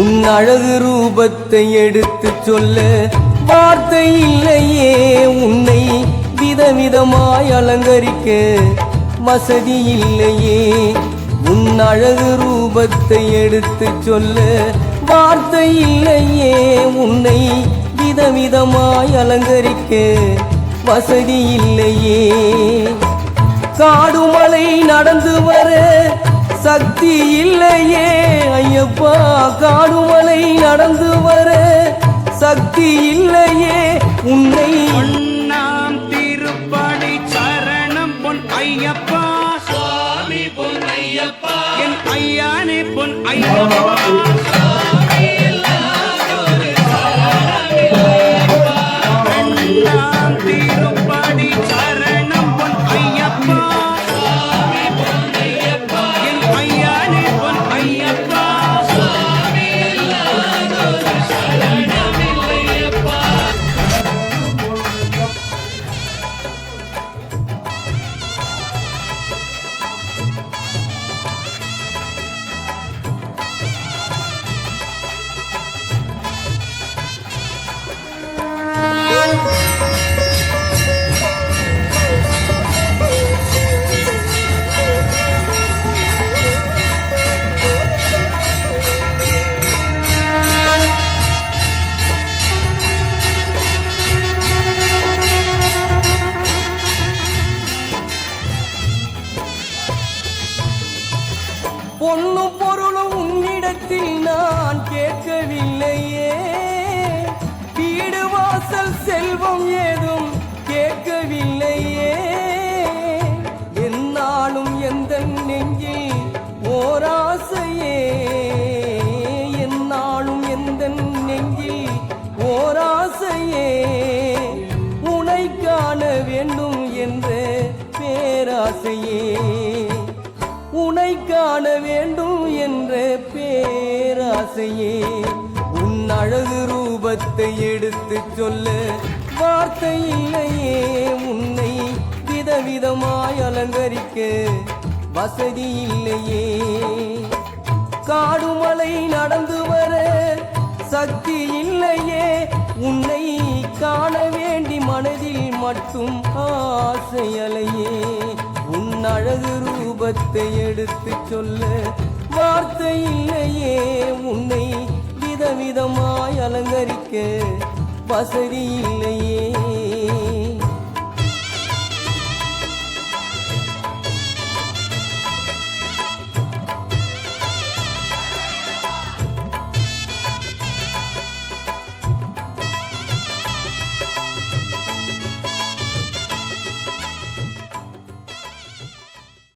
உன் அழகு ரூபத்தை எடுத்து சொல்ல வார்த்தை இல்லையே, உன்னை விதவிதமாய் அலங்கரிக்க வசதி இல்லையே. உன் அழகு ரூபத்தை எடுத்து சொல்ல வார்த்தை இல்லையே, உன்னை விதவிதமாய் அலங்கரிக்க வசதி இல்லையே. காடுமலை நடந்து வர சக்தி இல்லையே ஐயப்பா, காடுமலை நடந்து வர சக்தி இல்லையே. உன்னை பொன்னாம் திருப்படி சரணம் பொன் ஐயப்பா, சுவாமி பொன் ஐயப்பா, என் ஐயானே பொன் ஐயப்பா. பொன்னாம் திருப்படி சரணம் பொன் ஐயப்பா, பொன்னும் பொருளும் உன்னிடத்தில் நான் கேட்கவில்லையே, வீடு வாசல் செல்வம் ஏதும் கேட்கவில்லையே. என்னாலும் எந்த நெஞ்சில் ஓராசையே, என்னாலும் எந்த நெஞ்சில் ஓராசையே. உனை காண வேண்டும் என்ற பேராசையே, உனை காண வேண்டும் என்ற பேராசையே. உன் அழகு ரூபத்தை எடுத்து சொல்ல வார்த்தை இல்லையே, உன்னை விதவிதமாய் அலங்கரிக்க வசதி இல்லையே. காடுமலை நடந்து வர சக்தி இல்லையே, உன்னை காண வேண்டி மனதில் மட்டும் ஆசை அலையே. உன் அழகு ரூபத்தை எடுத்து சொல்ல வார்த்தை இல்லையே, உன்னை விதவிதமாய் அலங்கரிக்க வசதி இல்லையே.